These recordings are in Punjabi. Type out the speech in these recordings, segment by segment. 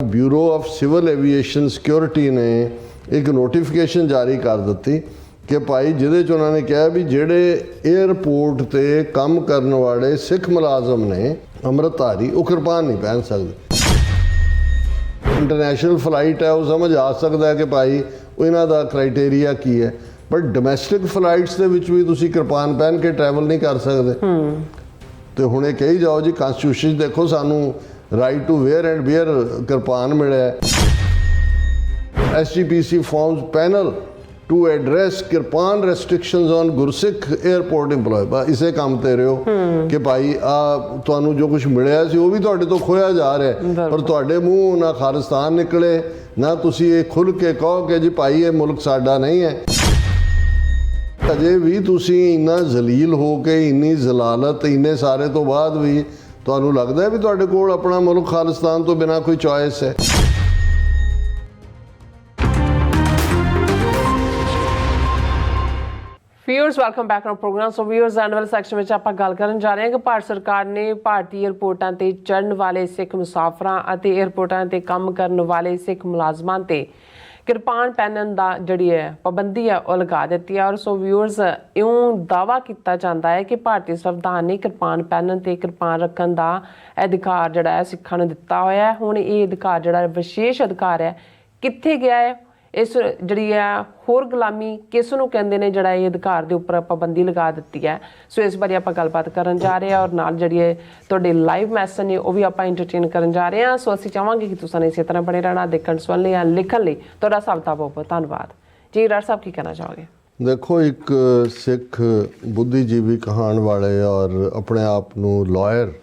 Bureau of civil aviation security ने एक नोटिफिकेशन जारी कर दी कि भाई जिहदे च उन्होंने कहा भी जिहड़े एयरपोर्ट ते काम करने वाले सिख मुलाजम ने अमृतधारी वो किरपान नहीं पहन सकते। इंटरनेशनल फ्लाइट है वो समझ आ सकता है कि भाई इन्हां दा क्राइटेरिया की है, बट डोमैसटिक फ्लाइट्स दे विच भी तुसीं किरपान पहन के ट्रैवल नहीं कर सकते। तो हुण ये कही जाओ जी कॉन्स्टिट्यूशन देखो सानू right to wear and bear kirpan मिले। SGPC forms panel to address kirpan restrictions on Gursikh airport employee. इसे काम ते रहो कि भाई तुहानू जो कुछ मिलिया सी वो भी तुहाडे तो खोया जा रहा है, पर तुहाडे मूँह ना खालिस्तान निकले ना तुसी ये खुल के कहो कि जी भाई ये मुल्क साडा नहीं है। अजे भी तुसी इन्ना जलील हो के इन्नी जलालत इन्ने सारे तो बाद भी ਤੁਹਾਨੂੰ ਲੱਗਦਾ ਹੈ ਵੀ ਤੁਹਾਡੇ ਕੋਲ ਆਪਣਾ ਮੁਲਕ ਖਾਲਿਸਤਾਨ ਤੋਂ ਬਿਨਾ ਕੋਈ ਚॉइस ਹੈ। Viewers welcome back to program. So viewers annual section ਵਿੱਚ ਆਪਾਂ ਗੱਲ ਕਰਨ ਜਾ ਰਹੇ ਹਾਂ ਕਿ ਭਾਰਤ ਸਰਕਾਰ ਨੇ ਭਾਰਤੀ ਏਅਰਪੋਰਟਾਂ ਤੇ ਚੜ੍ਹਨ ਵਾਲੇ ਸਿੱਖ ਮੁਸਾਫਰਾਂ ਅਤੇ ਏਅਰਪੋਰਟਾਂ ਤੇ ਕੰਮ ਕਰਨ ਵਾਲੇ ਸਿੱਖ ਮੁਲਾਜ਼ਮਾਂ ਤੇ किरपान पहनने का जी है पाबंदी है वह लगा दी है। और सो व्यूअर्स इउं दावा किया जाता है कि भारतीय संविधान ने किरपान पहनने ते किरपान रखने का अधिकार जोड़ा है सिखां नूं दिता होया है। हुण ये अधिकार जोड़ा विशेष अधिकार है कित्थे गया है, इस जी है होर गुलामी किस नूं कहंदे ने जोड़ा ये अधिकार के उपर पाबंदी लगा दी है। सो इस बारे आपां गलबात करन जा रहे हैं और नाल जी है तुहाडे लाइव मैसेज ने वो भी आपां इंटरटेन करन जा रहे हैं। सो असीं चाहांगे कि तुसीं इसी तरह बने रहना देखण सुनने या लिखण लई तुहाडा सब दा बहुत बहुत धन्नवाद जी। राज साहब की कहना चाहोगे? देखो एक सिख बुद्धिजीवी कहाण वाले और अपने आप नूं लॉयर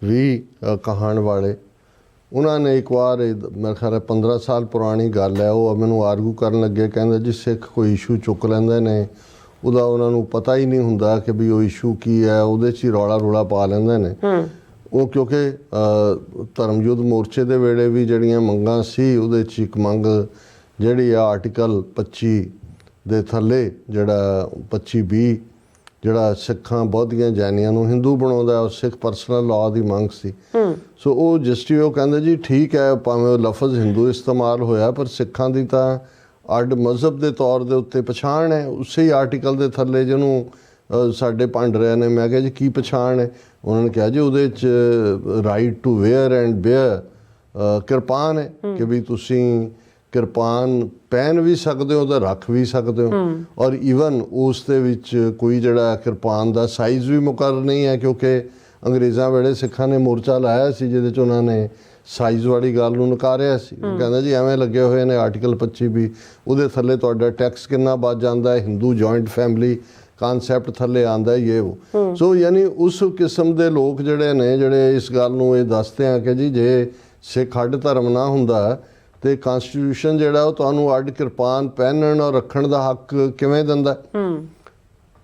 भी कहाण वाले उन्होंने एक बार मेरे ख्याल 15 साल पुरानी गल है वो मैनू आर्गू कर लगे, कहते जी सिख कोई इशू चुक लेंदे ने उहदा उन्होंने पता ही नहीं हुंदा कि भी वो इशू की है, उहदे च ही रौला रुला पा लेंदे ने वो। क्योंकि धर्म युद्ध मोर्चे दे वेले भी जड़ियां मंगां सी उहदे च एक मंग जिहड़ी आ आर्टिकल 25 दे थल्ले जिहड़ा 25B ਜਿਹੜਾ ਸਿੱਖਾਂ ਬੌਧੀਆਂ ਜੈਨੀਆਂ ਨੂੰ ਹਿੰਦੂ ਬਣਾਉਂਦਾ ਉਹ ਸਿੱਖ ਪਰਸਨਲ ਲਾਅ ਦੀ ਮੰਗ ਸੀ। ਸੋ ਉਹ ਜਸਟਿਸ ਉਹ ਕਹਿੰਦੇ ਜੀ ਠੀਕ ਹੈ ਭਾਵੇਂ ਉਹ ਲਫ਼ਜ਼ ਹਿੰਦੂ ਇਸਤੇਮਾਲ ਹੋਇਆ ਪਰ ਸਿੱਖਾਂ ਦੀ ਤਾਂ ਅੱਡ ਮਜ਼ਹਬ ਦੇ ਤੌਰ ਦੇ ਉੱਤੇ ਪਛਾਣ ਹੈ ਉਸੇ ਹੀ ਆਰਟੀਕਲ ਦੇ ਥੱਲੇ ਜਿਹਨੂੰ ਸਾਡੇ ਭੰਡ ਰਹੇ ਨੇ। ਮੈਂ ਕਿਹਾ ਜੀ ਕੀ ਪਛਾਣ ਹੈ? ਉਹਨਾਂ ਨੇ ਕਿਹਾ ਜੀ ਉਹਦੇ 'ਚ right to wear and bear kirpan ਹੈ ਕਿ ਵੀ ਤੁਸੀਂ किरपान पहन भी सकते हो तो रख भी सकते हो। और ईवन उस दे विच कोई जड़ा किरपान का साइज़ भी मुकर्रर नहीं है क्योंकि अंग्रेज़ों वेले सिखां ने मोर्चा लाया सी जिहदे च उन्होंने साइज़ वाली गल नूं नकारिया सी। कहंदा जी एवें लगे हुए ने आर्टिकल 25B उहदे थल्ले तुहाडा टैक्स कितना बच जाता है, हिंदू जॉइंट फैमिली कानसैप्ट थल्ले आंदा है ये वो। सो यानी उस किस्म के लोग जिहड़े ने जिहड़े इस गल नूं ये दसदे हैं कि जी जे सिख अड्ड धर्म ना हुंदा तो कॉन्स्टिट्यूशन जिहड़ा वो तुहानूं अड्ड किरपान पहनण और रखण दा हक किवें दिंदा।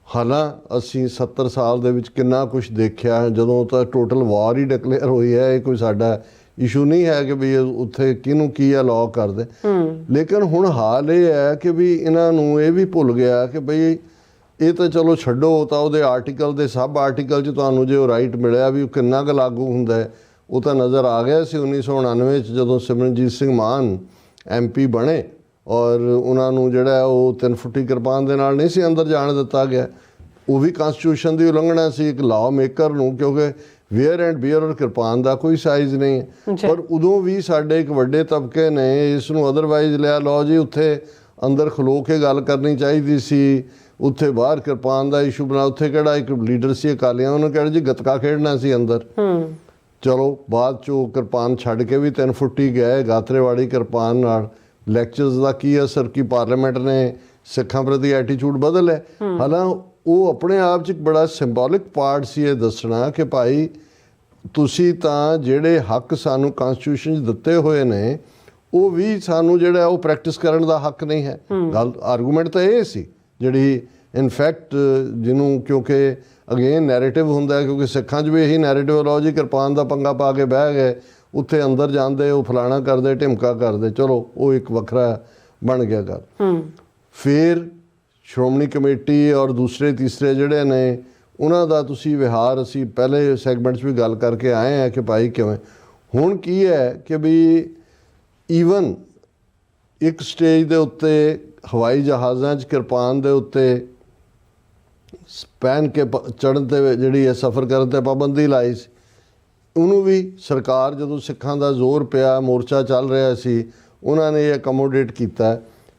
हालां असीं 70 साल दे विच किन्ना कुछ देखिया जदों तां टोटल वार ही डिकलेयर होई है, कोई साडा इशू नहीं है कि भी उत्थे किहनूं की अलाउ कर दे। लेकिन हुण हाल ये है कि भी इन्हां नूं ये भी भुल गया कि बई ये तो चलो छड्डो तां उहदे आर्टिकल दे सब आर्टिकल च तुहानूं जो राइट मिलिया भी किन्ना क लागू हुंदा है वो तो नज़र आ गया सी 1999 जदों सिमरनजीत सिंह मान MP बने और उन्होंने जोड़ा वो 3 फुटी किरपान के नाल नहीं सी अंदर जाने दिता गया। वो भी कॉन्स्टिट्यूशन की उलंघना सी एक लॉ मेकर नूं क्योंकि वेयर एंड बियर और किरपान का कोई साइज़ नहीं है। पर उदों भी साडे एक वड्डे तबके ने इस नूं अदरवाइज लिया लो जी उत्थे अंदर खलो के गल करनी चाहिए सी, उत्थे बाहर किरपान का इशू बना। उत्थे किहड़ा एक लीडर सी अकालियां उन्होंने कहा जी गतका खेडना सी अंदर। चलो बाद चो किरपान छड्ड के भी 3 फुट ही गए गात्रेवाड़ी किरपान नाल। लैक्चरस का की असर की पार्लीमेंट ने सिखां प्रति एटीट्यूड बदल है। हालां वो अपने आप च एक बड़ा सिंबॉलिक पार्ट सी ये दसना कि भाई तुसी तां जिहड़े हक सानू कॉन्स्टिट्यूशन च दिते हुए ने वो भी सानू जिहड़ा वो प्रैक्टिस करन दा हक नहीं है। गल आर्गूमेंट तो ये सी जिहड़ी इनफैक्ट जिन्हों क्योंकि अगेन नैरेटिव हुंदा है क्योंकि सिखां च भी यही नैरेटिव लो जी किरपान का पंगा पा के बह गए उत्थे अंदर जाते वो फलाना करते ढिमका करते, चलो वो एक वखरा बन गया गल। फिर श्रोमणी कमेटी और दूसरे तीसरे जिहड़े ने उन्हां दा तुसीं विहार असीं पहले सैगमेंट 'ਚ भी गल करके आए हैं कि भाई किवें हुण की है कि भी ਈਵਨ ਇੱਕ ਸਟੇਜ ਦੇ ਉੱਤੇ ਹਵਾਈ ਜਹਾਜ਼ਾਂ 'ਚ ਕਿਰਪਾਨ ਦੇ ਉੱਤੇ ਪਹਿਨ ਕੇ ਚੜ੍ਹਨ 'ਤੇ ਜਿਹੜੀ ਹੈ ਸਫ਼ਰ ਕਰਨ 'ਤੇ ਪਾਬੰਦੀ ਲਾਈ ਸੀ। ਉਹਨੂੰ ਵੀ ਸਰਕਾਰ ਜਦੋਂ ਸਿੱਖਾਂ ਦਾ ਜ਼ੋਰ ਪਿਆ, ਮੋਰਚਾ ਚੱਲ ਰਿਹਾ ਸੀ, ਉਹਨਾਂ ਨੇ ਇਹ ਅਕਮੋਡੇਟ ਕੀਤਾ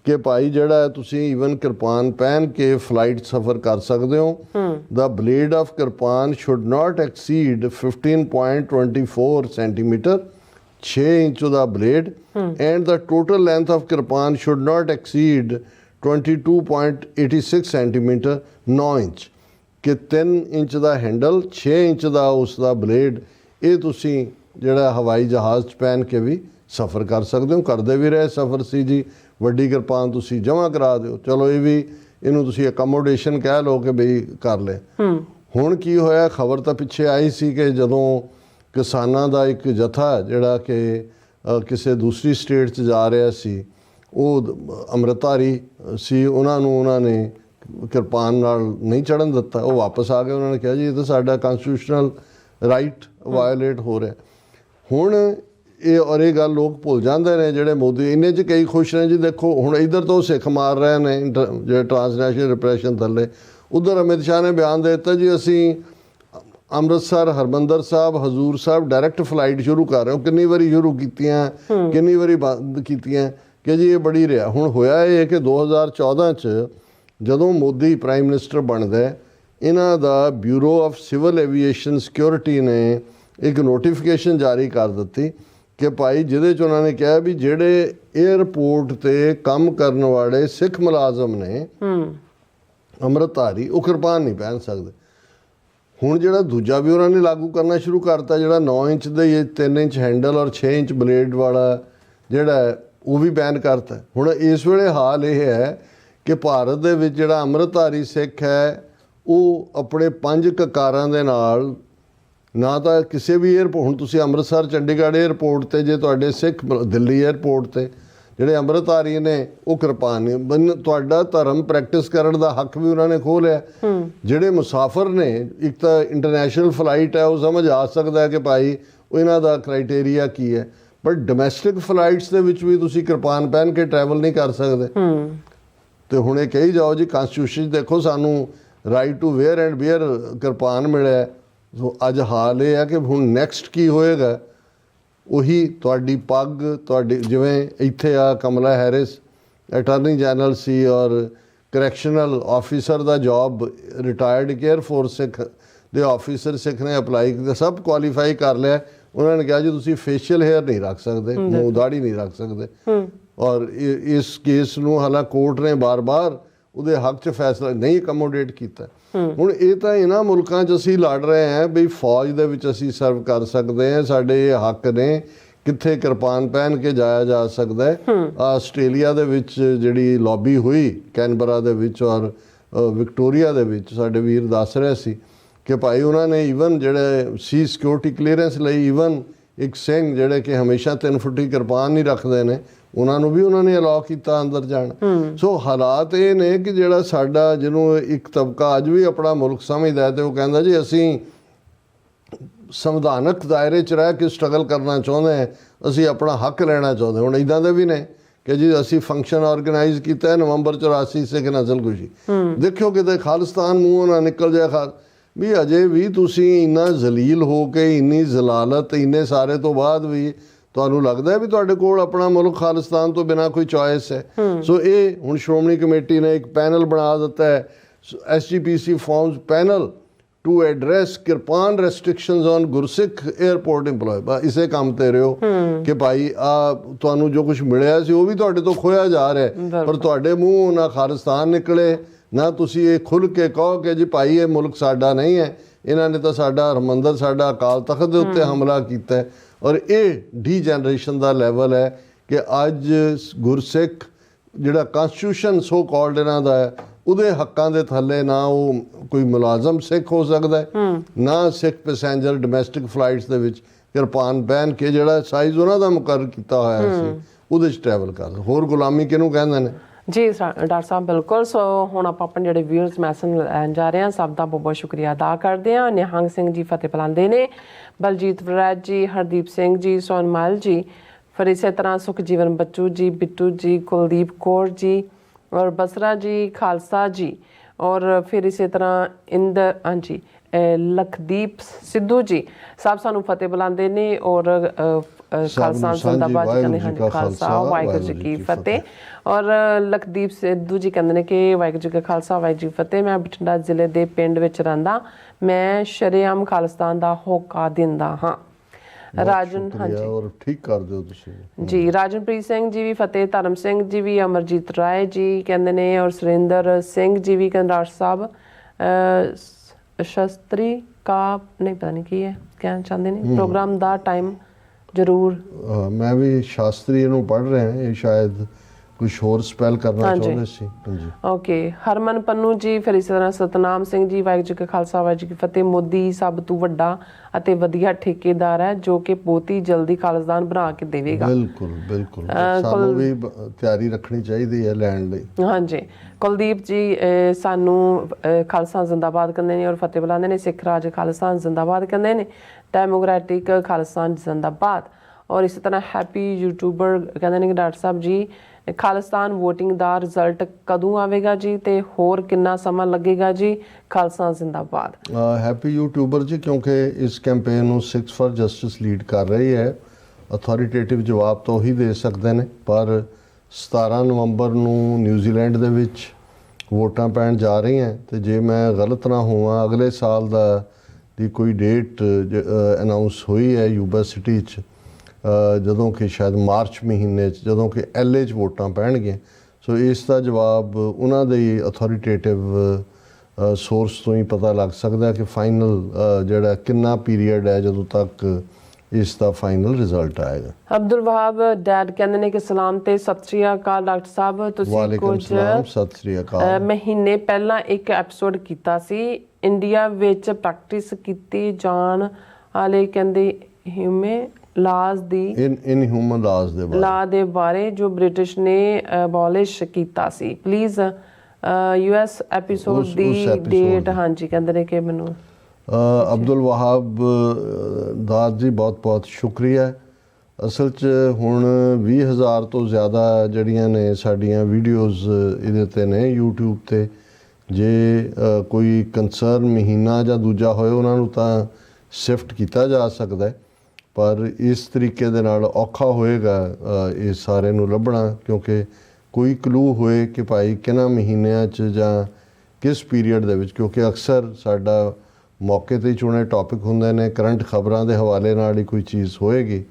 ਕਿ ਭਾਈ ਜਿਹੜਾ ਤੁਸੀਂ ਈਵਨ ਕਿਰਪਾਨ ਪਹਿਨ ਕੇ ਫਲਾਈਟ ਸਫ਼ਰ ਕਰ ਸਕਦੇ ਹੋ। ਦਾ blade of kirpan should not exceed 15.24 centimetre, 6 inch ਦਾ ਬਲੇਡ, ਐਂਡ ਦਾ total length of kirpan should not exceed 22.86 centimetre, 9 inch, ਕਿ 3 ਇੰਚ ਦਾ ਹੈਂਡਲ, 6 ਇੰਚ ਦਾ ਉਸ ਦਾ ਬਲੇਡ, ਇਹ ਤੁਸੀਂ ਜਿਹੜਾ ਹਵਾਈ ਜਹਾਜ਼ 'ਚ ਪਹਿਨ ਕੇ ਵੀ ਸਫ਼ਰ ਕਰ ਸਕਦੇ ਹੋ। ਕਰਦੇ ਵੀ ਰਹੇ ਸਫ਼ਰ ਸੀ ਜੀ, ਵੱਡੀ ਕਿਰਪਾਨ ਤੁਸੀਂ ਜਮ੍ਹਾਂ ਕਰਾ ਦਿਓ, ਚਲੋ ਇਹ ਵੀ ਇਹਨੂੰ ਤੁਸੀਂ ਅਕਮੋਡੇਸ਼ਨ ਕਹਿ ਲਓ ਕਿ ਬਈ ਕਰ ਲੈ। ਹੁਣ ਕੀ ਹੋਇਆ, ਖਬਰ ਤਾਂ ਪਿੱਛੇ ਆਈ ਸੀ ਕਿ ਜਦੋਂ ਕਿਸਾਨਾਂ ਦਾ ਇੱਕ ਜਥਾ ਜਿਹੜਾ ਕਿ ਕਿਸੇ ਦੂਸਰੀ ਸਟੇਟ 'ਚ ਜਾ ਰਿਹਾ ਸੀ, ਉਹ ਅੰਮ੍ਰਿਤਧਾਰੀ ਸੀ, ਉਹਨਾਂ ਨੇ ਕਿਰਪਾਨ ਨਾਲ ਨਹੀਂ ਚੜ੍ਹਨ ਦਿੱਤਾ, ਉਹ ਵਾਪਸ ਆ ਗਏ। ਉਹਨਾਂ ਨੇ ਕਿਹਾ ਜੀ ਇਹ ਤਾਂ ਸਾਡਾ ਕਨਸਟੀਟਿਊਸ਼ਨਲ ਰਾਈਟ ਵਾਇਓਲੇਟ ਹੋ ਰਿਹਾ। ਹੁਣ ਇਹ ਗੱਲ ਲੋਕ ਭੁੱਲ ਜਾਂਦੇ ਨੇ ਜਿਹੜੇ ਮੋਦੀ, ਇੰਨੇ 'ਚ ਕਈ ਖੁਸ਼ ਨੇ ਜੀ। ਦੇਖੋ ਹੁਣ ਇੱਧਰ ਤੋਂ ਸਿੱਖ ਮਾਰ ਰਹੇ ਨੇ ਜਿਹੜੇ ਟਰਾਂਸਨੈਸ਼ਨਲ ਰਿਪਰੈਸ਼ਨ ਥੱਲੇ, ਉੱਧਰ ਅਮਿਤ ਸ਼ਾਹ ਨੇ ਬਿਆਨ ਦੇ ਦਿੱਤਾ ਜੀ ਅਸੀਂ ਅੰਮ੍ਰਿਤਸਰ, ਹਰਿਮੰਦਰ ਸਾਹਿਬ, ਹਜ਼ੂਰ ਸਾਹਿਬ ਡਾਇਰੈਕਟ ਫਲਾਈਟ ਸ਼ੁਰੂ ਕਰ ਰਹੇ ਹਾਂ। ਕਿੰਨੀ ਵਾਰੀ ਸ਼ੁਰੂ ਕੀਤੀਆਂ, ਕਿੰਨੀ ਵਾਰੀ ਬੰਦ ਕੀਤੀਆਂ, ਕਿ ਜੀ ਇਹ ਬੜੀ ਰਿਹਾ। ਹੁਣ ਹੋਇਆ ਇਹ ਕਿ 2014 'ਚ ਜਦੋਂ ਮੋਦੀ ਪ੍ਰਾਈਮ ਮਿਨਿਸਟਰ ਬਣਦਾ, ਇਹਨਾਂ ਦਾ bureau of civil aviation security ਨੇ ਇੱਕ ਨੋਟੀਫਿਕੇਸ਼ਨ ਜਾਰੀ ਕਰ ਦਿੱਤੀ ਕਿ ਭਾਈ ਜਿਹਦੇ 'ਚ ਉਹਨਾਂ ਨੇ ਕਿਹਾ ਵੀ ਜਿਹੜੇ ਏਅਰਪੋਰਟ 'ਤੇ ਕੰਮ ਕਰਨ ਵਾਲੇ ਸਿੱਖ ਮੁਲਾਜ਼ਮ ਨੇ ਅੰਮ੍ਰਿਤਧਾਰੀ, ਉਹ ਕਿਰਪਾਨ ਨਹੀਂ ਪਹਿਨ ਸਕਦੇ। ਹੁਣ ਜਿਹੜਾ ਦੂਜਾ ਵੀ ਉਹਨਾਂ ਨੇ ਲਾਗੂ ਕਰਨਾ ਸ਼ੁਰੂ ਕਰਤਾ, ਜਿਹੜਾ 9 ਇੰਚ ਦੇ 3 ਇੰਚ ਹੈਂਡਲ ਔਰ 6 ਇੰਚ ਬਲੇਡ ਵਾਲਾ ਜਿਹੜਾ ਉਹ ਵੀ ਬੈਨ ਕਰਤਾ। ਹੁਣ ਇਸ ਵੇਲੇ ਹਾਲ ਇਹ ਹੈ ਕਿ ਭਾਰਤ ਦੇ ਵਿੱਚ ਜਿਹੜਾ ਅੰਮ੍ਰਿਤਧਾਰੀ ਸਿੱਖ ਹੈ ਉਹ ਆਪਣੇ 5 ਕਕਾਰਾਂ ਦੇ ਨਾਲ ਨਾ ਤਾਂ ਕਿਸੇ ਵੀ ਏਅਰਪੋਰਟ, ਹੁਣ ਤੁਸੀਂ ਅੰਮ੍ਰਿਤਸਰ, ਚੰਡੀਗੜ੍ਹ ਏਅਰਪੋਰਟ 'ਤੇ ਜੇ ਤੁਹਾਡੇ ਸਿੱਖ, ਦਿੱਲੀ ਏਅਰਪੋਰਟ 'ਤੇ ਜਿਹੜੇ ਅੰਮ੍ਰਿਤਧਾਰੀ ਨੇ ਉਹ ਕਿਰਪਾਨ ਨਹੀਂ, ਤੁਹਾਡਾ ਧਰਮ ਪ੍ਰੈਕਟਿਸ ਕਰਨ ਦਾ ਹੱਕ ਵੀ ਉਹਨਾਂ ਨੇ ਖੋਹ ਲਿਆ। ਜਿਹੜੇ ਮੁਸਾਫਰ ਨੇ, ਇੱਕ ਤਾਂ ਇੰਟਰਨੈਸ਼ਨਲ ਫਲਾਈਟ ਹੈ, ਉਹ ਸਮਝ ਆ ਸਕਦਾ ਕਿ ਭਾਈ ਉਹ ਇਹਨਾਂ ਦਾ ਕ੍ਰਾਈਟੇਰੀਆ ਕੀ ਹੈ, ਪਰ ਡੋਮੈਸਟਿਕ ਫਲਾਈਟਸ ਦੇ ਵਿੱਚ ਵੀ ਤੁਸੀਂ ਕਿਰਪਾਨ ਪਹਿਨ ਕੇ ਟਰੈਵਲ ਨਹੀਂ ਕਰ ਸਕਦੇ। ਤੇ ਹੁਣ ਇਹ ਕਹੀ ਜਾਓ ਜੀ ਕਨਸਟੀਟਿਊਸ਼ਨ 'ਚ ਦੇਖੋ ਸਾਨੂੰ right to wear and bear kirpan ਮਿਲਿਆ। ਸੋ ਅੱਜ ਹਾਲ ਇਹ ਹੈ ਕਿ ਹੁਣ ਨੈਕਸਟ ਕੀ ਹੋਏਗਾ, ਉਹੀ ਤੁਹਾਡੀ ਪੱਗ, ਤੁਹਾਡੀ ਜਿਵੇਂ ਇੱਥੇ ਆ ਕਮਲਾ ਹੈਰਿਸ ਅਟਾਰਨੀ ਜਨਰਲ ਸੀ ਔਰ ਕਰੈਕਸ਼ਨਲ ਆਫਿਸਰ ਦਾ ਜੌਬ, ਰਿਟਾਇਰਡ ਏਅਰ ਫੋਰਸ ਸਿੱਖ ਦੇ ਆਫਿਸਰ ਸਿੱਖ ਨੇ ਅਪਲਾਈ ਕੀਤਾ, ਸਭ ਕੁਆਲੀਫਾਈ ਕਰ ਲਿਆ। ਉਹਨਾਂ ਨੇ ਕਿਹਾ ਜੀ ਤੁਸੀਂ ਫੇਸ਼ੀਅਲ ਹੇਅਰ ਨਹੀਂ ਰੱਖ ਸਕਦੇ, ਮੂੰਹ ਦਾੜੀ ਨਹੀਂ ਰੱਖ ਸਕਦੇ। ਔਰ ਇਸ ਕੇਸ ਨੂੰ ਹਾਲਾਂਕਿ ਕੋਰਟ ਨੇ ਬਾਰ-ਬਾਰ ਉਹਦੇ ਹੱਕ 'ਚ ਫੈਸਲਾ ਨਹੀਂ ਅਕਮੋਡੇਟ ਕੀਤਾ। ਹੁਣ ਇਹ ਤਾਂ ਇਹਨਾਂ ਮੁਲਕਾਂ 'ਚ ਅਸੀਂ ਲੜ ਰਹੇ ਹਾਂ ਬਈ ਫੌਜ ਦੇ ਵਿੱਚ ਅਸੀਂ ਸਰਵ ਕਰ ਸਕਦੇ ਹਾਂ, ਸਾਡੇ ਇਹ ਹੱਕ ਨੇ, ਕਿੱਥੇ ਕਿਰਪਾਨ ਪਹਿਨ ਕੇ ਜਾਇਆ ਜਾ ਸਕਦਾ ਹੈ। ਆਸਟ੍ਰੇਲੀਆ ਦੇ ਵਿੱਚ ਜਿਹੜੀ ਲੌਬੀ ਹੋਈ ਕੈਨਬਰਾ ਦੇ ਵਿੱਚ ਔਰ ਵਿਕਟੋਰੀਆ ਦੇ ਵਿੱਚ, ਸਾਡੇ ਵੀਰ ਦੱਸ ਰਹੇ ਸੀ ਕਿ ਭਾਈ ਉਹਨਾਂ ਨੇ ਈਵਨ ਜਿਹੜੇ ਸੀ ਸਿਕਿਉਰਿਟੀ ਕਲੀਅਰੈਂਸ ਲਈ ਈਵਨ ਇੱਕ ਸਿੰਘ ਜਿਹੜੇ ਕਿ ਹਮੇਸ਼ਾ 3 ਫੁੱਟੀ ਕਿਰਪਾਨ ਨਹੀਂ ਰੱਖਦੇ ਨੇ, ਉਹਨਾਂ ਨੂੰ ਵੀ ਉਹਨਾਂ ਨੇ ਅਲਾਉ ਕੀਤਾ ਅੰਦਰ ਜਾਣ। ਸੋ ਹਾਲਾਤ ਇਹ ਨੇ ਕਿ ਜਿਹੜਾ ਸਾਡਾ, ਜਿਹਨੂੰ ਇੱਕ ਤਬਕਾ ਅੱਜ ਵੀ ਆਪਣਾ ਮੁਲਕ ਸਮਝਦਾ ਤੇ ਉਹ ਕਹਿੰਦਾ ਜੀ ਅਸੀਂ ਸੰਵਿਧਾਨਕ ਦਾਇਰੇ 'ਚ ਰਹਿ ਕੇ ਸਟਰਗਲ ਕਰਨਾ ਚਾਹੁੰਦੇ ਹਾਂ, ਅਸੀਂ ਆਪਣਾ ਹੱਕ ਲੈਣਾ ਚਾਹੁੰਦੇ। ਹੁਣ ਇੱਦਾਂ ਦੇ ਵੀ ਨੇ ਕਿ ਜੀ ਅਸੀਂ ਫੰਕਸ਼ਨ ਆਰਗੇਨਾਈਜ਼ ਕੀਤਾ ਨਵੰਬਰ 84 ਸਿੱਖ ਨਸਲਕੁਸ਼ੀ, ਦੇਖਿਓ ਕਿਤੇ ਖਾਲਿਸਤਾਨ ਮੂੰਹੋਂ ਨਾ ਨਿਕਲ ਜਾਏ ਵੀ ਅਜੇ ਵੀ ਤੁਸੀਂ ਇੰਨਾ ਜ਼ਲੀਲ ਹੋ ਕੇ, ਇੰਨੀ ਜ਼ਲਾਲਤ, ਇੰਨੇ ਸਾਰੇ ਤੋਂ ਬਾਅਦ ਵੀ ਤੁਹਾਨੂੰ ਲੱਗਦਾ ਹੈ ਵੀ ਤੁਹਾਡੇ ਕੋਲ ਆਪਣਾ ਮੁਲਕ ਖਾਲਿਸਤਾਨ ਤੋਂ ਬਿਨਾਂ ਕੋਈ ਚੋਇਸ ਹੈ। ਸੋ ਇਹ ਹੁਣ ਸ਼੍ਰੋਮਣੀ ਕਮੇਟੀ ਨੇ ਇੱਕ ਪੈਨਲ ਬਣਾ ਦਿੱਤਾ ਹੈ, SGPC forms panel to address kirpan restrictions on Gursikh airport EMPLOYE। ਇਸੇ ਕੰਮ ਤੇ ਰਹੋ ਕਿ ਭਾਈ ਆ ਤੁਹਾਨੂੰ ਜੋ ਕੁਝ ਮਿਲਿਆ ਸੀ ਉਹ ਵੀ ਤੁਹਾਡੇ ਤੋਂ ਖੋਇਆ ਜਾ ਰਿਹਾ, ਪਰ ਤੁਹਾਡੇ ਮੂੰਹ ਨਾ ਖਾਲਿਸਤਾਨ ਨਿਕਲੇ, ਨਾ ਤੁਸੀਂ ਇਹ ਖੁੱਲ੍ਹ ਕੇ ਕਹੋ ਕਿ ਜੀ ਭਾਈ ਇਹ ਮੁਲਕ ਸਾਡਾ ਨਹੀਂ ਹੈ, ਇਹਨਾਂ ਨੇ ਤਾਂ ਸਾਡਾ ਹਰਿਮੰਦਰ, ਸਾਡਾ ਅਕਾਲ ਤਖਤ ਦੇ ਉੱਤੇ ਹਮਲਾ ਕੀਤਾ ਹੈ। ਔਰ ਇਹ ਡੀਜਨਰੇਸ਼ਨ ਦਾ ਲੈਵਲ ਹੈ ਕਿ ਅੱਜ ਗੁਰਸਿੱਖ ਜਿਹੜਾ ਕਨਸਟੀਟਿਊਸ਼ਨ ਸੋ ਕਾਲਡ ਇਹਨਾਂ ਦਾ ਹੈ, ਉਹਦੇ ਹੱਕਾਂ ਦੇ ਥੱਲੇ ਨਾ ਉਹ ਕੋਈ ਮੁਲਾਜ਼ਮ ਸਿੱਖ ਹੋ ਸਕਦਾ, ਨਾ ਸਿੱਖ ਪੈਸੇਂਜਰ ਡੋਮੈਸਟਿਕ ਫਲਾਈਟਸ ਦੇ ਵਿੱਚ ਕਿਰਪਾਨ ਪਹਿਨ ਕੇ ਜਿਹੜਾ ਸਾਈਜ਼ ਉਹਨਾਂ ਦਾ ਮੁਕਰਰ ਕੀਤਾ ਹੋਇਆ ਸੀ ਉਹਦੇ 'ਚ ਟਰੈਵਲ ਕਰ। ਹੋਰ ਗੁਲਾਮੀ ਕਿਹਨੂੰ ਕਹਿੰਦੇ ਨੇ ਜੀ ਡਾਕਟਰ ਸਾਹਿਬ? ਬਿਲਕੁਲ। ਸੋ ਹੁਣ ਆਪਾਂ ਆਪਣੇ ਜਿਹੜੇ ਵਿਊਅਰਸ ਮੈਸੇਜ ਲੈਣ ਜਾ ਰਹੇ ਹਾਂ, ਸਭ ਦਾ ਬਹੁਤ ਬਹੁਤ ਸ਼ੁਕਰੀਆ ਅਦਾ ਕਰਦੇ ਹਾਂ। ਨਿਹੰਗ ਸਿੰਘ ਜੀ ਫਤਿਹ ਬੁਲਾਉਂਦੇ ਨੇ, ਬਲਜੀਤ ਵਰਾਜ ਜੀ, ਹਰਦੀਪ ਸਿੰਘ ਜੀ, ਸੋਨਮਲ ਜੀ फिर इसी तरह सुखजीवन बच्चू जी, बिट्टू जी, कुलदीप कौर जी और बसरा जी, खालसा जी और फिर इसी तरह इंदर हाँ जी लखदीप सिद्धू जी सब सानू फतेह बुलाते ने और खालसा जिंदाबाद जी कहते हाँ जी खालसा वाहिगुरू जी की फतेह और लखदीप सिद्धू जी कहते हैं कि वाहिगुरू जी का खालसा वाहिगुरू जी की फतेह। मैं बठिंडा जिले के पिंड विच रहिंदा, मैं शरेआम खालिस्तान का होका दिंदा हाँ। राजन हाँ जी और ठीक कर दो तुसी जी। राजनप्रीत सिंह जी भी फतेह, धर्म सिंह जी भी, अमरजीत राय जी कहते ने और सुरेंद्र सिंह जी भी कहते डॉक्टर साहब शास्त्री का नहीं पता नहीं की है कहना चाहते हैं प्रोग्राम दा टाइम जरूर। मैं भी शास्त्री ਨੂੰ पढ़ रहे हैं, ये शायद कुछ और स्पेल करना चाहते सी। जी ओके। हरमन पन्नू जी, फिर इस तरह सतनाम सिंह जी, वाहिगुरू जी का खालसा वाहिगुरू जी की फतेह। मोदी सब ਤੋਂ ਵੱਡਾ ਅਤੇ ਵਧੀਆ ਠੇਕੇਦਾਰ ਹੈ ਜੋ ਕਿ ਬਹੁਤ ਹੀ ਜਲਦੀ ਖਾਲਿਸਤਾਨ ਬਣਾ ਕੇ ਦੇਵੇਗਾ। ਬਿਲਕੁਲ ਬਿਲकुल ਸਾਨੂੰ ਵੀ ਤਿਆਰੀ ਰੱਖਣੀ ਚਾਹੀਦੀ ਹੈ ਲੈਣ ਲਈ। ਹਾਂਜੀ। ਕੁਲਦੀਪ ਜੀ ਸਾਨੂੰ ਖਾਲਸਾ ਜ਼ਿੰਦਾਬਾਦ ਕਹਿੰਦੇ ਨੇ ਔਰ ਫਤਿਹ ਬੁਲਾਉਂਦੇ ਨੇ। ਸਿੱਖ ਰਾਜ ਖਾਲਿਸਤਾਨ ਜ਼ਿੰਦਾਬਾਦ ਕਹਿੰਦੇ ਨੇ। ਡੈਮੋਕ੍ਰੈਟਿਕ ਖਾਲਿਸਤਾਨ ਜ਼ਿੰਦਾਬਾਦ। ਔਰ ਇਸੇ ਤਰ੍ਹਾਂ ਹੈਪੀ ਯੂਟਿਊਬਰ ਕਹਿੰਦੇ ਨੇ ਕਿ ਡਾਕਟਰ ਸਾਹਿਬ ਜੀ ਖਾਲਿਸਤਾਨ ਵੋਟਿੰਗ ਦਾ ਰਿਜ਼ਲਟ ਕਦੋਂ ਆਵੇਗਾ ਜੀ ਤੇ ਹੋਰ ਕਿੰਨਾ ਸਮਾਂ ਲੱਗੇਗਾ ਜੀ? ਖਾਲਸਾ ਜ਼ਿੰਦਾਬਾਦ। ਹੈਪੀ ਯੂਟਿਊਬਰ ਜੀ, ਕਿਉਂਕਿ ਇਸ ਕੈਂਪੇਨ ਨੂੰ 6 ਫॉर ਜਸਟਿਸ ਲੀਡ ਕਰ ਰਹੀ ਹੈ। ਅਥਾਰਟੇਟਿਵ ਜਵਾਬ ਤਾਂ ਉਹੀ ਦੇ ਸਕਦੇ ਨੇ, ਪਰ 17 ਨਵੰਬਰ ਨੂੰ ਨਿਊਜ਼ੀਲੈਂਡ ਦੇ ਵਿੱਚ ਵੋਟਾਂ ਪੈਣ ਜਾ ਰਹੀਆਂ ਤੇ ਜੇ ਮੈਂ ਗਲਤ ਨਾ ਹੋਵਾਂ ਅਗਲੇ ਸਾਲ ਦੀ ਕੋਈ ਡੇਟ ਅਨਾਉਂਸ ਹੋਈ ਹੈ ਯੂਬਾ ਸਿਟੀ 'ਚ, ਜਦੋਂ ਕਿ ਸ਼ਾਇਦ ਮਾਰਚ ਮਹੀਨੇ 'ਚ ਜਦੋਂ ਕਿ LA 'ਚ ਵੋਟਾਂ ਪੈਣਗੀਆਂ। ਸੋ ਇਸ ਦਾ ਜਵਾਬ ਉਹਨਾਂ ਦੇ ਅਥਾਰਟੇਟਿਵ ਸੋਰਸ ਤੋਂ ਹੀ ਪਤਾ ਲੱਗ ਸਕਦਾ ਕਿ ਫਾਈਨਲ ਜਿਹੜਾ ਕਿੰਨਾ ਪੀਰੀਅਡ ਹੈ ਜਦੋਂ ਤੱਕ ਇਸ ਦਾ ਫਾਈਨਲ ਰਿਜ਼ਲਟ ਆਏਗਾ। ਅਬਦੁਲ ਵਹਾਬ ਡੈਡ ਕਹਿੰਦੇ ਨੇ ਕਿ ਸਲਾਮ ਤੇ ਸਤਿ ਸ੍ਰੀ ਅਕਾਲ ਡਾਕਟਰ ਸਾਹਿਬ, ਤੁਸੀਂ ਕੁਝ ਸਤਿ ਸ੍ਰੀ ਅਕਾਲ ਮਹੀਨੇ ਪਹਿਲਾਂ ਇੱਕ ਐਪੀਸੋਡ ਕੀਤਾ ਸੀ ਇੰਡੀਆ ਵਿੱਚ ਪ੍ਰੈਕਟਿਸ ਕੀਤੀ ਜਾਣ ਵਾਲੇ ਕਹਿੰਦੇ ਹਿਊਮਨ ਲਾਜ਼ ਦੀ ਇਨਹਿਊਮਨ ਲਾਜ਼ ਦੇ ਬਾਰੇ ਜੋ ਬ੍ਰਿਟਿਸ਼ ਨੇ ਅਬੋਲਿਸ਼ ਕੀਤਾ ਸੀ। Please US episode the date ਹਾਂਜੀ ਕਹਿੰਦੇ ਨੇ ਕਿ ਮੈਨੂੰ ਅਬਦੁਲ ਵਹਾਬ ਦਾਦ ਜੀ ਬਹੁਤ ਬਹੁਤ ਸ਼ੁਕਰੀਆ। ਅਸਲ 'ਚ ਹੁਣ 20,000 ਤੋਂ ਜ਼ਿਆਦਾ ਜਿਹੜੀਆਂ ਨੇ ਸਾਡੀਆਂ ਵੀਡੀਓਜ਼ ਇਹਦੇ 'ਤੇ ਨੇ YouTube 'ਤੇ। ਜੇ ਕੋਈ ਕੰਸਰਨ ਮਹੀਨਾ ਜਾਂ ਦੂਜਾ ਹੋਏ ਉਹਨਾਂ ਨੂੰ ਤਾਂ ਸ਼ਿਫਟ ਕੀਤਾ ਜਾ ਸਕਦਾ ਹੈ, ਪਰ ਇਸ ਤਰੀਕੇ ਦੇ ਨਾਲ ਔਖਾ ਹੋਏਗਾ ਇਹ ਸਾਰੇ ਨੂੰ ਲੱਭਣਾ, ਕਿਉਂਕਿ ਕੋਈ ਕਲੂ ਹੋਏ ਕਿ ਭਾਈ ਕਿਹਨਾਂ ਮਹੀਨਿਆਂ 'ਚ ਜਾਂ ਕਿਸ ਪੀਰੀਅਡ ਦੇ ਵਿੱਚ, ਕਿਉਂਕਿ ਅਕਸਰ ਸਾਡਾ ਮੌਕੇ 'ਤੇ ਚੁਣੇ ਟੌਪਿਕ ਹੁੰਦੇ ਨੇ, ਕਰੰਟ ਖਬਰਾਂ ਦੇ ਹਵਾਲੇ ਨਾਲ ਹੀ ਕੋਈ ਚੀਜ਼ ਹੋਏਗੀ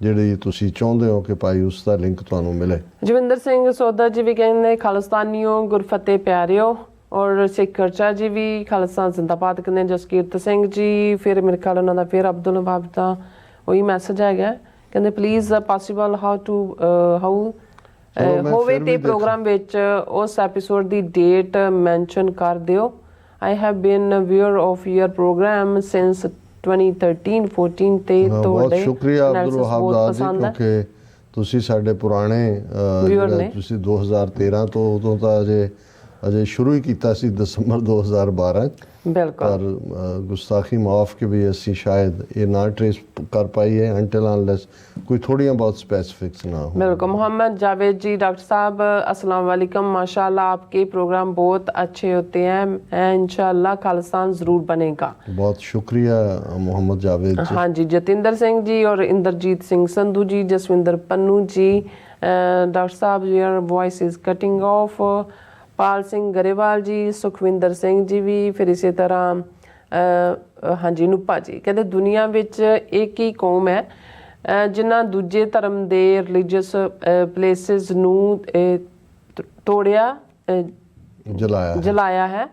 ਜਿਹੜੀ ਤੁਸੀਂ ਚਾਹੁੰਦੇ ਹੋ ਕਿ ਭਾਈ ਉਸ ਦਾ ਲਿੰਕ ਤੁਹਾਨੂੰ ਮਿਲੇ। ਜਵਿੰਦਰ ਸਿੰਘ ਸੋਦਾ ਜੀ ਵੀ ਕਹਿੰਦੇ ਖਾਲਿਸਤਾਨੀਓ ਗੁਰਫਤਿਹ ਪਿਆਰਿਓ ਔਰ ਸਿੱਖ ਚਰਚਾ ਜੀ ਵੀ ਖਾਲਿਸਤਾਨ ਜ਼ਿੰਦਾਬਾਦ ਕਹਿੰਦੇ। ਜਸਕੀਰਤ ਸਿੰਘ ਜੀ ਫਿਰ ਮੇਰੇ ਖਿਆਲ ਉਹਨਾਂ ਦਾ ਫਿਰ ਅਬਦੁਲ ਵਹਾਬ ਦਾ ਉਹੀ ਮੈਸੇਜ ਹੈਗਾ, ਕਹਿੰਦੇ ਪਲੀਜ਼ ਪੋਸੀਬਲ ਹਾਊ ਹੋਵੇ ਤੇ ਪ੍ਰੋਗਰਾਮ ਵਿੱਚ ਉਸ ਐਪੀਸੋਡ ਦੀ ਡੇਟ ਮੈਂਸ਼ਨ ਕਰ ਦਿਓ। I have been a viewer of your program since 2013-14 ਤੇ ਤੁਹਾਡੇ ਬਹੁਤ ਸ਼ੁਕਰੀਆ ਅਬਦੁਲ ਵਹਾਬ ਦਾ ਜੀ, ਕਿਉਂਕਿ ਤੁਸੀਂ ਸਾਡੇ ਪੁਰਾਣੇ ਤੁਸੀਂ 2013 ਤੋਂ ਉਦੋਂ ਤਾਂ ਅਜੇ ਸ਼ੁਰੂ ਹੀ ਕੀਤਾ ਸੀ ਦਸੰਬਰ 2012 ਬਿਲਕੁਲ, ਪਰ ਗੁਸਤਾਖੀ ਮਾਫ ਕਿ ਵੀ ਅਸੀਂ ਸ਼ਾਇਦ ਇਹ ਨਾ ਟ੍ਰੇਸ ਕਰ ਪਾਈਏ until unless कोई थोड़ी बहुत स्पेसिफिक्स ना हो। बिल्कुल। मोहम्मद जावेद जी, डॉक्टर साहब अस्सलाम वालेकुम, माशाल्लाह आपके प्रोग्राम बहुत अच्छे होते हैं, इंशाल्लाह खालिस्तान ज़रूर बनेगा। बहुत शुक्रिया मोहम्मद जावेद जी। हाँ जी। जतिंदर सिंह जी और Inderjit Singh Sandhu ji, Jaswinder Pannu ji, doctor sahib your voice is cutting off. Pal Singh Grewal ji, Sukhwinder Singh ji भी, फिर इसी तरह हाँ जी ਨੂਪਾ जी कहते दुनिया ਵਿੱਚ एक ही कौम है ਜਿਨ੍ਹਾਂ ਦੂਜੇ ਧਰਮ ਦੇ ਰਿਲੀਜੀਅਸ ਪਲੇਸਿਸ ਨੂੰ ਤੋੜਿਆ ਜਲਾਇਆ ਹੈ,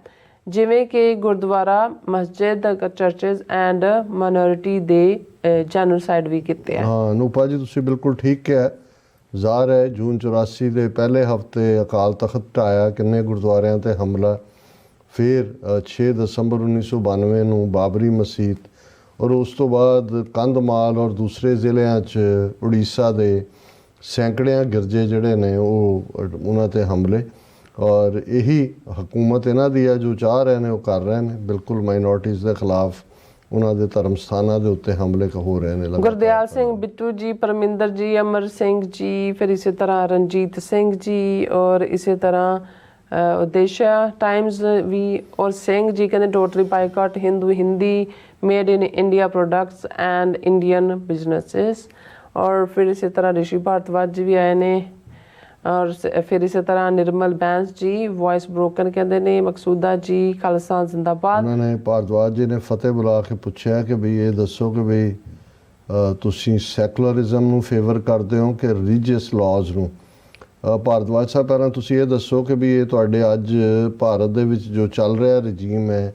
ਜਿਵੇਂ ਕਿ ਗੁਰਦੁਆਰਾ, ਮਸਜਿਦ, ਚਰਚਿਸ ਐਂਡ ਮਾਈਨੋਰਿਟੀ ਦੇ ਜੈਨੋਸਾਈਡ ਵੀ ਕੀਤੇ ਆ। ਹਾਂ ਨੂਪਾ ਜੀ ਤੁਸੀਂ ਬਿਲਕੁਲ ਠੀਕ ਕਿਹਾ। ਜ਼ਾਹਰ ਹੈ ਜੂਨ 84 ਦੇ ਪਹਿਲੇ ਹਫਤੇ ਅਕਾਲ ਤਖਤ ਢਾਇਆ, ਕਿੰਨੇ ਗੁਰਦੁਆਰਿਆਂ ਤੇ ਹਮਲਾ। ਫਿਰ 6 ਦਸੰਬਰ 1992 ਨੂੰ ਬਾਬਰੀ ਮਸਜਿਦ, ਔਰ ਉਸ ਤੋਂ ਬਾਅਦ ਕੰਧਮਾਲ ਔਰ ਦੂਸਰੇ ਜ਼ਿਲ੍ਹਿਆਂ 'ਚ ਉੜੀਸਾ ਦੇ ਸੈਂਕੜਿਆਂ ਗਿਰਜੇ ਜਿਹੜੇ ਨੇ ਉਹਨਾਂ 'ਤੇ ਹਮਲੇ। ਔਰ ਇਹੀ ਹਕੂਮਤ ਇਹਨਾਂ ਦੀ ਹੈ ਜੋ ਚਾਹ ਰਹੇ ਨੇ ਉਹ ਕਰ ਰਹੇ ਨੇ, ਬਿਲਕੁਲ ਮਾਈਨੋਰਟੀਜ਼ ਦੇ ਖਿਲਾਫ ਉਹਨਾਂ ਦੇ ਧਰਮ ਸਥਾਨਾਂ ਦੇ ਉੱਤੇ ਹਮਲੇ ਹੋ ਰਹੇ ਨੇ ਲਗਾਤਾਰ। ਗੁਰਦਿਆਲ ਸਿੰਘ ਬਿੱਟੂ ਜੀ, ਪਰਮਿੰਦਰ ਜੀ, ਅਮਰ ਸਿੰਘ ਜੀ, ਫਿਰ ਇਸੇ ਤਰ੍ਹਾਂ ਰਣਜੀਤ ਸਿੰਘ ਜੀ ਔਰ ਇਸੇ ਤਰ੍ਹਾਂ ਉਦੇਸ਼ਾ ਟਾਈਮਜ਼ ਵੀ ਔਰ ਸਿੰਘ ਜੀ ਕਹਿੰਦੇ totally boycott Hindi made in India products and Indian businesses. ਔਰ ਫਿਰ ਇਸੇ ਤਰ੍ਹਾਂ ਰਿਸ਼ੀ ਭਾਰਤਵਾਜ ਜੀ ਵੀ ਆਏ ਨੇ ਔਰ ਫਿਰ ਇਸੇ ਤਰ੍ਹਾਂ ਨਿਰਮਲ ਬੈਂਸ ਜੀ ਵੌਇਸ ਬ੍ਰੋਕਨ ਕਹਿੰਦੇ ਨੇ, ਮਕਸੂਦਾ ਜੀ ਖਾਲਸਾ ਜ਼ਿੰਦਾਬਾਦ। ਉਹਨਾਂ ਨੇ ਭਾਰਦਵਾਜ ਜੀ ਨੇ ਫਤਿਹ ਬੁਲਾ ਕੇ ਪੁੱਛਿਆ ਕਿ ਵੀ ਇਹ ਦੱਸੋ ਕਿ ਵੀ ਤੁਸੀਂ ਸੈਕੂਲਰਿਜ਼ਮ ਨੂੰ ਫੇਵਰ ਕਰਦੇ ਹੋ ਕਿ ਰਿਲੀਜੀਅਸ ਲਾਜ਼ ਨੂੰ। ਭਾਰਦਵਾਜ ਸਾਹਿਬ ਪਹਿਲਾਂ ਤੁਸੀਂ ਇਹ ਦੱਸੋ ਕਿ ਵੀ ਇਹ ਤੁਹਾਡੇ ਅੱਜ ਭਾਰਤ ਦੇ ਵਿੱਚ ਜੋ ਚੱਲ ਰਿਹਾ ਰਜੀਮ ਹੈ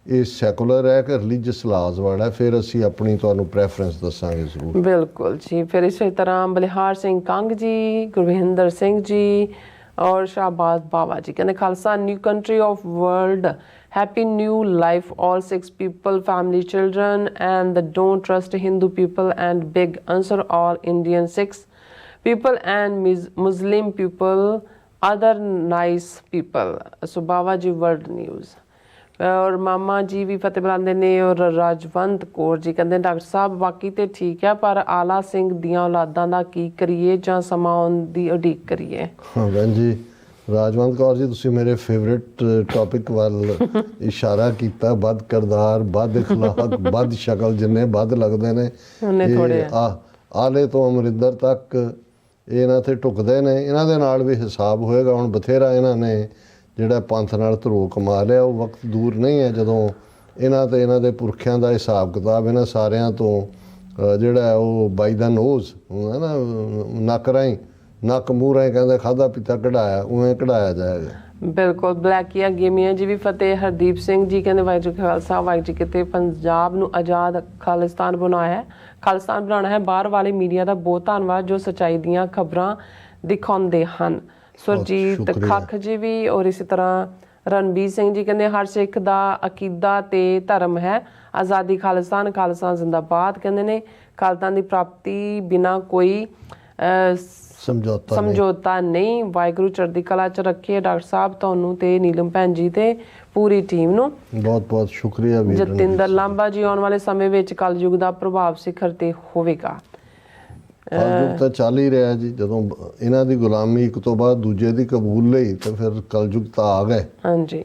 ਇਹ ਸੈਕੂਲਰ ਹੈ ਕਿ ਰਿਲੀਜੀਅਸ ਲਾਜ਼ ਵਾਲਾ, ਫਿਰ ਅਸੀਂ ਆਪਣੀ ਤੁਹਾਨੂੰ ਪ੍ਰੈਫਰੈਂਸ ਦੱਸਾਂਗੇ ਜ਼ਰੂਰ। ਬਿਲਕੁਲ ਜੀ। ਫਿਰ ਇਸੇ ਤਰ੍ਹਾਂ ਬਲਿਹਾਰ ਸਿੰਘ ਕੰਗ ਜੀ, ਗੁਰਵਿੰਦਰ ਸਿੰਘ ਜੀ ਔਰ ਸ਼ਾਹਬਾਜ਼ ਬਾਵਾ ਜੀ ਕਹਿੰਦੇ Khalsa new country of world happy new life all 6 people family children and the don't trust Hindu people and big answer all Indian 6 people and Muslim people other nice people। so Baba ji world news. और मामा जी भी फतेह बुलाते ने और राजवंत कौर जी कहते डॉक्टर साहब बाकी तो ठीक है पर आला सिंह दियां औलादां दा की करिए जां समां दी उਡੀਕ करिए। हाँ बहन जी ਰਾਜਵੰਤ ਕੌਰ ਜੀ ਤੁਸੀਂ ਮੇਰੇ ਫੇਵਰਿਟ ਟੌਪਿਕ ਵੱਲ ਇਸ਼ਾਰਾ ਕੀਤਾ। ਬਦ ਕਿਰਦਾਰ, ਬਦ ਇਖਲਾਕ, ਬਦ ਸ਼ਕਲ ਜਿੰਨੇ ਬਦ ਲੱਗਦੇ ਨੇ ਆਲੇ ਤੋਂ ਅਮਰਿੰਦਰ ਤੱਕ ਇਹਨਾਂ ਤੇ ਢੁਕਦੇ ਨੇ। ਇਹਨਾਂ ਦੇ ਨਾਲ ਵੀ ਹਿਸਾਬ ਹੋਏਗਾ। ਹੁਣ ਬਥੇਰਾ ਇਹਨਾਂ ਨੇ ਜਿਹੜਾ ਪੰਥ ਨਾਲ ਧਰੋ ਕਮਾ ਲਿਆ, ਉਹ ਵਕਤ ਦੂਰ ਨਹੀਂ ਹੈ ਜਦੋਂ ਇਹਨਾਂ ਤੇ ਇਹਨਾਂ ਦੇ ਪੁਰਖਿਆਂ ਦਾ ਹਿਸਾਬ ਕਿਤਾਬ ਇਹਨਾਂ ਸਾਰਿਆਂ ਤੋਂ ਜਿਹੜਾ ਉਹ ਬਾਈ ਦਾ ਨੋਜ਼ ਹੁੰਦਾ ਨਾ, ਨੱਕ ਰਾਹੀਂ ਨੱਕ ਮੂੰਹ ਰਾਹੀਂ ਕਹਿੰਦੇ ਖਾਧਾ ਪੀਤਾ ਕਢਾਇਆ, ਉਵੇਂ ਕਢਾਇਆ ਜਾਏਗਾ। ਬਿਲਕੁਲ। ਬਲੈਕੀਆ ਗੇਮੀਆਂ ਜੀ ਵੀ ਫਤਿਹ। ਹਰਦੀਪ ਸਿੰਘ ਜੀ ਕਹਿੰਦੇ ਵਾਹਿਗੁਰੂ ਜੀ ਖਾਲਸਾ ਵਾਹਿਗੁਰੂ ਜੀ ਕਿਤੇ ਪੰਜਾਬ ਨੂੰ ਆਜ਼ਾਦ ਖਾਲਿਸਤਾਨ ਬਣਾਇਆ ਹੈ, ਖਾਲਿਸਤਾਨ ਬਣਾਉਣਾ ਹੈ। ਬਾਹਰ ਵਾਲੇ ਮੀਡੀਆ ਦਾ ਬਹੁਤ ਧੰਨਵਾਦ ਜੋ ਸੱਚਾਈ ਦੀਆਂ ਖਬਰਾਂ ਦਿਖਾਉਂਦੇ ਹਨ। ਸੁਰਜੀਤ ਖੱਖ ਜੀ ਵੀ ਔਰ ਇਸੇ ਤਰ੍ਹਾਂ ਰਣਬੀਰ ਸਿੰਘ ਜੀ ਕਹਿੰਦੇ ਹਰ ਸਿੱਖ ਦਾ ਅਕੀਦਾ ਤੇ ਧਰਮ ਹੈ, ਆਜ਼ਾਦੀ ਖਾਲਿਸਤਾਨ, ਖਾਲਿਸਤਾਨ ਜ਼ਿੰਦਾਬਾਦ ਕਹਿੰਦੇ ਨੇ। ਖਾਲਿਸਤਾਨ ਦੀ ਪ੍ਰਾਪਤੀ ਬਿਨਾਂ ਕੋਈ ਸਮਝੌਤਾ ਨਹੀਂ। ਵਾਹਿਗੁਰੂ ਚੜ੍ਹਦੀ ਕਲਾ 'ਚ ਰੱਖੇ ਡਾਕਟਰ ਸਾਹਿਬ ਤੁਹਾਨੂੰ ਤੇ ਨੀਲਮ ਭੈਣ ਜੀ ਤੇ ਪੂਰੀ ਟੀਮ ਨੂੰ ਬਹੁਤ ਬਹੁਤ ਸ਼ੁਕਰੀਆ। ਵੀ ਜਤਿੰਦਰ ਲਾਂਬਾ ਜੀ ਆਉਣ ਵਾਲੇ ਸਮੇਂ ਵਿੱਚ ਕਲਯੁਗ ਦਾ ਪ੍ਰਭਾਵ ਸਿਖਰ ਤੇ ਹੋਵੇਗਾ। ਕਲਯੁਗ ਤਾਂ ਚੱਲ ਹੀ ਰਿਹਾ ਜੀ। ਜਦੋਂ ਇਹਨਾਂ ਦੀ ਗੁਲਾਮੀ ਇੱਕ ਤੋਂ ਬਾਅਦ ਦੂਜੇ ਦੀ ਕਬੂਲ ਲਈ ਤਾਂ ਫਿਰ ਕਲਯੁਗ ਤਾਂ ਆ ਗਏ। ਹਾਂਜੀ।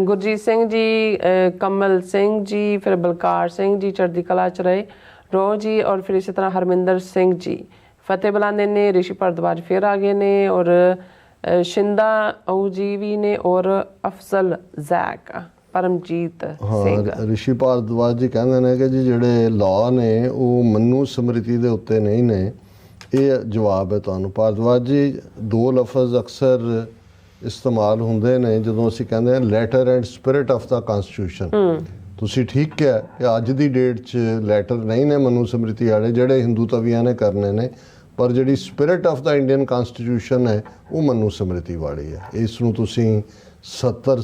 ਗੁਰਜੀਤ ਸਿੰਘ ਜੀ, ਕਮਲ ਸਿੰਘ ਜੀ, ਫਿਰ ਬਲਕਾਰ ਸਿੰਘ ਜੀ ਚੜ੍ਹਦੀ ਕਲਾ 'ਚ ਰਹੇ ਰੋ ਜੀ ਔਰ ਫਿਰ ਇਸੇ ਤਰ੍ਹਾਂ ਹਰਮਿੰਦਰ ਸਿੰਘ ਜੀ ਫਤਿਹ ਬੁਲਾਉਂਦੇ ਨੇ। ਰਿਸ਼ੀ ਭਾਰਦਵਾਜ ਫਿਰ ਆ ਗਏ ਨੇ ਔਰ ਸ਼ਿੰਦਾ ਆਊ ਜੀ ਵੀ ਨੇ ਔਰ ਅਫਜ਼ਲ ਜ਼ੈਕ, ਪਰਮਜੀਤ ਸਿੰਘ। ਹਾਂ, ਰਿਸ਼ੀ ਭਾਰਦਵਾਜ ਜੀ ਕਹਿੰਦੇ ਨੇ ਕਿ ਜੀ ਜਿਹੜੇ ਲਾਅ ਨੇ ਉਹ ਮਨੂ ਸਮ੍ਰਿਤੀ ਦੇ ਉੱਤੇ ਨਹੀਂ ਨੇ। ਇਹ ਜਵਾਬ ਹੈ ਤੁਹਾਨੂੰ। ਭਾਰਦਵਾਜ ਜੀ ਦੋ ਲਫ਼ਜ਼ ਅਕਸਰ ਇਸਤੇਮਾਲ ਹੁੰਦੇ ਨੇ ਜਦੋਂ ਅਸੀਂ ਕਹਿੰਦੇ ਹਾਂ letter and spirit of the constitution. ਤੁਸੀਂ ਠੀਕ ਕਿਹਾ ਕਿ ਅੱਜ ਦੀ ਡੇਟ 'ਚ ਲੈਟਰ ਨਹੀਂ ਨੇ ਮਨੂ ਸਮ੍ਰਿਤੀ ਵਾਲੇ ਜਿਹੜੇ ਹਿੰਦੂ ਤਵੀਆਂ ਨੇ ਕਰਨੇ ਨੇ, ਪਰ ਜਿਹੜੀ spirit of the Indian constitution ਹੈ ਉਹ ਮਨੂ ਸਮ੍ਰਿਤੀ ਵਾਲੀ ਹੈ। ਇਸ ਨੂੰ ਤੁਸੀਂ 70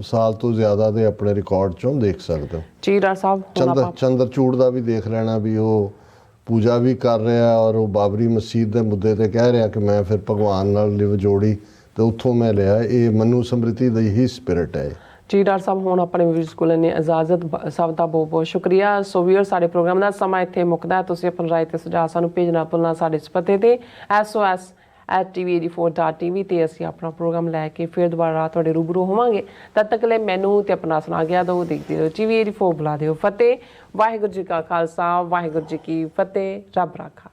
ਸਾਲ ਤੋਂ ਜ਼ਿਆਦਾ ਦੇ ਆਪਣੇ ਰਿਕਾਰਡ 'ਚੋਂ ਦੇਖ ਸਕਦੇ ਹੋ। ਜੀ ਡਾਕਟਰ ਸਾਹਿਬ ਚੰਦਰਚੂੜ ਦਾ ਵੀ ਦੇਖ ਲੈਣਾ ਵੀ ਉਹ ਪੂਜਾ ਵੀ ਕਰ ਰਿਹਾ ਔਰ ਉਹ ਬਾਬਰੀ ਮਸਜਿਦ ਦੇ ਮੁੱਦੇ ਤੇ ਕਹਿ ਰਿਹਾ ਕਿ ਮੈਂ ਫਿਰ ਭਗਵਾਨ ਨਾਲ ਲਿਵ ਜੋੜੀ ਤੇ ਉੱਥੋਂ ਮੈਂ ਲਿਆ। ਇਹ ਮਨੂ ਸਮ੍ਰਿਤੀ ਦੀ ਹੀ ਸਪਿਰਿਟ ਹੈ। ਜੀ ਡਾਕਟਰ ਸਾਹਿਬ ਹੁਣ ਆਪਣੇ ਵੀਰਸ ਕੋਲ ਨੇ ਇਜਾਜ਼ਤ। ਸਭ ਦਾ ਬਹੁਤ ਬਹੁਤ ਸ਼ੁਕਰੀਆ। ਸੋ ਵੀਰ ਸਾਡੇ ਪ੍ਰੋਗਰਾਮ ਦਾ ਸਮਾਂ ਇੱਥੇ ਮੁੱਕਦਾ। ਤੁਸੀਂ ਆਪਣੀ ਰਾਏ ਤੇ ਸੁਝਾਅ ਸਾਨੂੰ ਭੇਜਣਾ ਭੁੱਲਣਾ ਸਾਡੇ ਇਸ ਪਤੇ ਤੇ sos@tv84.tv ਤੇ ਅਸੀਂ ਆਪਣਾ ਪ੍ਰੋਗਰਾਮ ਲੈ ਕੇ ਫਿਰ ਦੁਬਾਰਾ ਤੁਹਾਡੇ ਰੂਬਰੂ ਹੋਵਾਂਗੇ। ਤਦ ਤੱਕ ਲਈ ਮੈਨੂੰ ਤੇ ਆਪਣਾ ਸੁਣਾ ਗਿਆ ਦੋ ਦੇਖਦੇ ਰਹੋ TV84 ਬੁਲਾ ਦਿਓ। ਫਤਿਹ। ਵਾਹਿਗੁਰੂ ਜੀ ਕਾ ਖਾਲਸਾ, ਵਾਹਿਗੁਰੂ ਜੀ ਕੀ ਫਤਿਹ। ਰੱਬ ਰਾਖਾ।